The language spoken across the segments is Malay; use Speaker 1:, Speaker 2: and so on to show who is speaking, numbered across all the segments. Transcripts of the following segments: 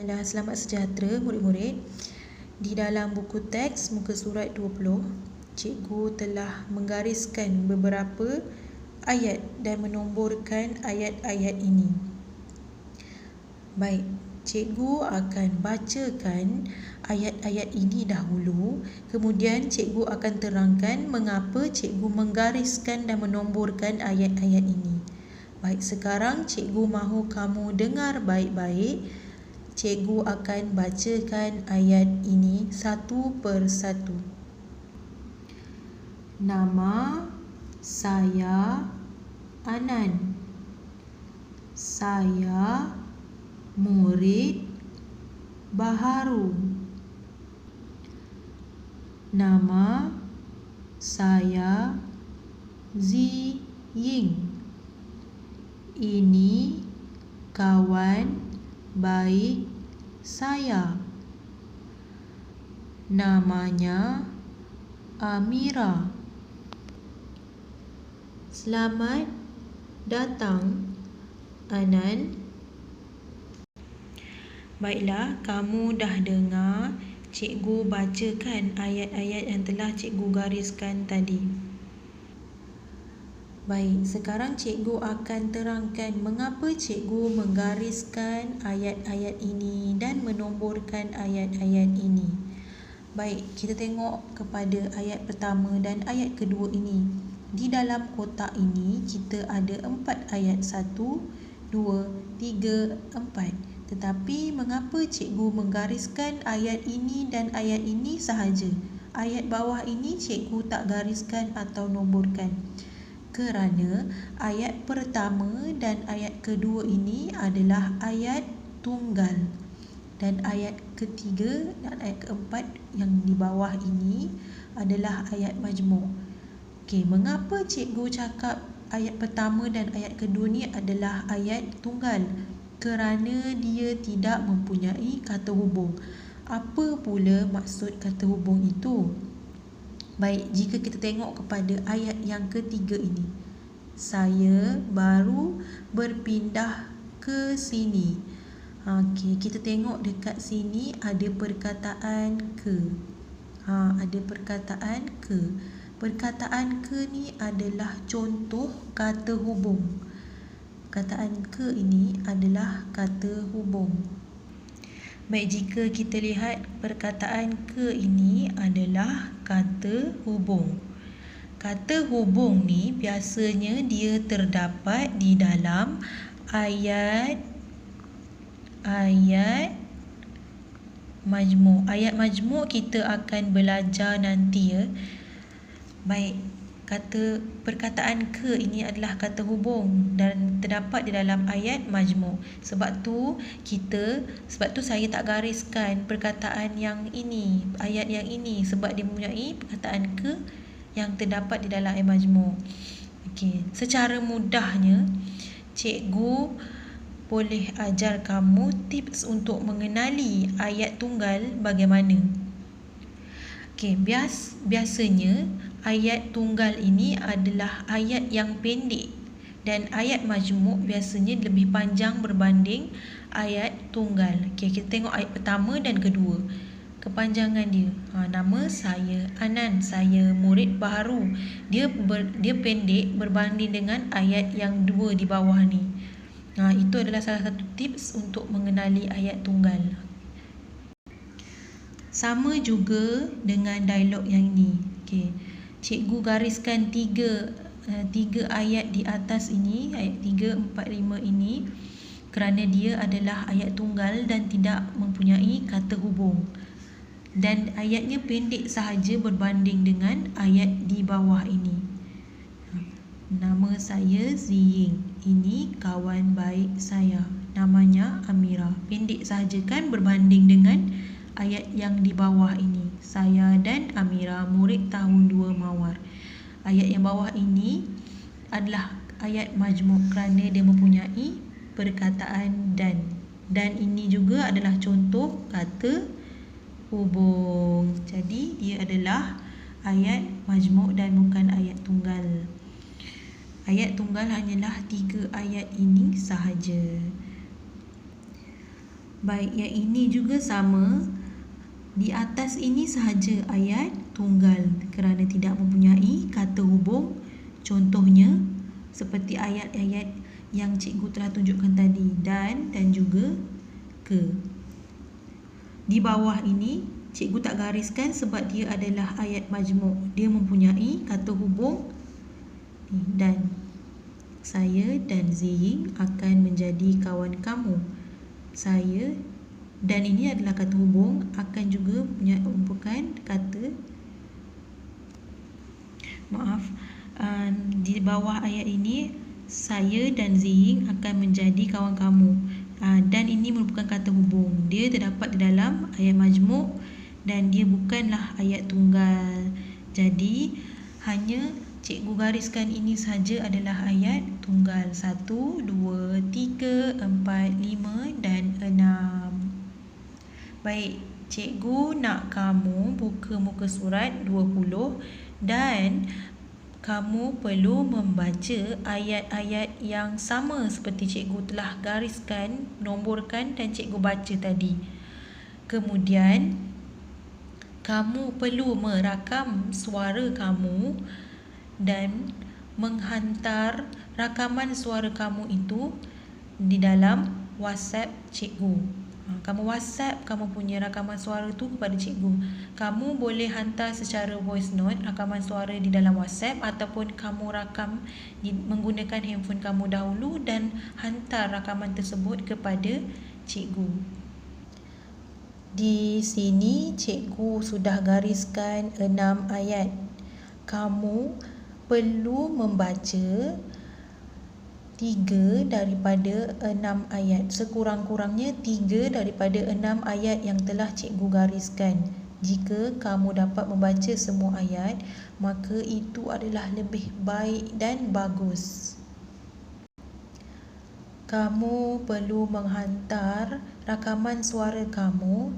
Speaker 1: Baiklah, selamat sejahtera murid-murid. Di dalam buku teks muka surat 20, cikgu telah menggariskan beberapa ayat dan menomborkan ayat-ayat ini. Baik, cikgu akan bacakan ayat-ayat ini dahulu, kemudian cikgu akan terangkan mengapa cikgu menggariskan dan menomborkan ayat-ayat ini. Baik, sekarang cikgu mahu kamu dengar baik-baik. Cikgu akan bacakan ayat ini satu persatu. Nama saya Anan. Saya murid baharu. Nama saya Ziying. Ini kawan baik saya. Namanya Amira. Selamat datang, Anan. Baiklah, kamu dah dengar cikgu bacakan ayat-ayat yang telah cikgu gariskan tadi. Baik, sekarang cikgu akan terangkan mengapa cikgu menggariskan ayat-ayat ini dan menomborkan ayat-ayat ini. Baik, kita tengok kepada ayat pertama dan ayat kedua ini. Di dalam kotak ini kita ada 4 ayat, 1, 2, 3, 4. Tetapi mengapa cikgu menggariskan ayat ini dan ayat ini sahaja? Ayat bawah ini cikgu tak gariskan atau nomborkan. Kerana ayat pertama dan ayat kedua ini adalah ayat tunggal. Dan ayat ketiga dan ayat keempat yang di bawah ini adalah ayat majmuk. Okey, mengapa cikgu cakap ayat pertama dan ayat kedua ni adalah ayat tunggal? Kerana dia tidak mempunyai kata hubung. Apa pula maksud kata hubung itu? Baik, jika kita tengok kepada ayat yang ketiga ini. Saya baru berpindah ke sini. Okey, kita tengok dekat sini ada perkataan ke. Ada perkataan ke. Perkataan ke ni adalah contoh kata hubung. Perkataan ke ini adalah kata hubung. Baik, jika kita lihat perkataan ke ini adalah kata hubung. Kata hubung ni biasanya dia terdapat di dalam ayat majmuk. Ayat majmuk kita akan belajar nanti ya. Baik, perkataan ke ini adalah kata hubung dan terdapat di dalam ayat majmuk. Sebab tu saya tak gariskan perkataan yang ini, ayat yang ini, sebab dia mempunyai perkataan ke yang terdapat di dalam ayat majmuk. Okey, secara mudahnya cikgu boleh ajar kamu tips untuk mengenali ayat tunggal bagaimana. Okey, biasanya ayat tunggal ini adalah ayat yang pendek dan ayat majmuk biasanya lebih panjang berbanding ayat tunggal. Okey, kita tengok ayat pertama dan kedua. Kepanjangan dia. Nama saya Anan, saya murid baharu. Dia pendek berbanding dengan ayat yang dua di bawah ni. Itu adalah salah satu tips untuk mengenali ayat tunggal. Sama juga dengan dialog yang ini. Okey. Cikgu gariskan tiga ayat di atas ini, ayat 3, 4, 5 ini kerana dia adalah ayat tunggal dan tidak mempunyai kata hubung. Dan ayatnya pendek sahaja berbanding dengan ayat di bawah ini. Nama saya Ziying. Ini kawan baik saya. Namanya Amira. Pendek sahaja kan berbanding dengan ayat yang di bawah ini. Saya dan Amira murid tahun 2 Mawar. Ayat yang bawah ini adalah ayat majmuk kerana dia mempunyai perkataan dan. Dan ini juga adalah contoh kata hubung. Jadi dia adalah ayat majmuk dan bukan ayat tunggal. Ayat tunggal hanyalah 3 ayat ini sahaja. Baik, yang ini juga sama. Di atas ini sahaja ayat tunggal kerana tidak mempunyai kata hubung. Contohnya seperti ayat-ayat yang cikgu telah tunjukkan tadi, dan juga ke. Di bawah ini cikgu tak gariskan sebab dia adalah ayat majmuk. Dia mempunyai kata hubung dan. Saya dan Ziying akan menjadi kawan kamu. Saya dan ini adalah kata hubung, akan juga merupakan kata di bawah ayat ini, saya dan Ziying akan menjadi kawan kamu. Dan ini merupakan kata hubung. Dia terdapat di dalam ayat majmuk dan dia bukanlah ayat tunggal. Jadi hanya cikgu gariskan ini saja adalah ayat tunggal. 1, 2, 3, 4, 5 dan 6. Baik, cikgu nak kamu buka muka surat 20 dan kamu perlu membaca ayat-ayat yang sama seperti cikgu telah gariskan, nomborkan dan cikgu baca tadi. Kemudian kamu perlu merakam suara kamu dan menghantar rakaman suara kamu itu di dalam WhatsApp cikgu. Kamu WhatsApp kamu punya rakaman suara tu kepada cikgu. Kamu boleh hantar secara voice note rakaman suara di dalam WhatsApp, ataupun kamu rakam menggunakan handphone kamu dahulu dan hantar rakaman tersebut kepada cikgu. Di sini cikgu sudah gariskan 6 ayat. Kamu perlu membaca 3 daripada 6 ayat. Sekurang-kurangnya 3 daripada 6 ayat yang telah cikgu gariskan. Jika kamu dapat membaca semua ayat, maka itu adalah lebih baik dan bagus. Kamu perlu menghantar rakaman suara kamu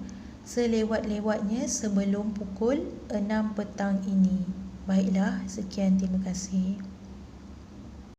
Speaker 1: selewat-lewatnya sebelum pukul 6 petang ini. Baiklah, sekian, terima kasih.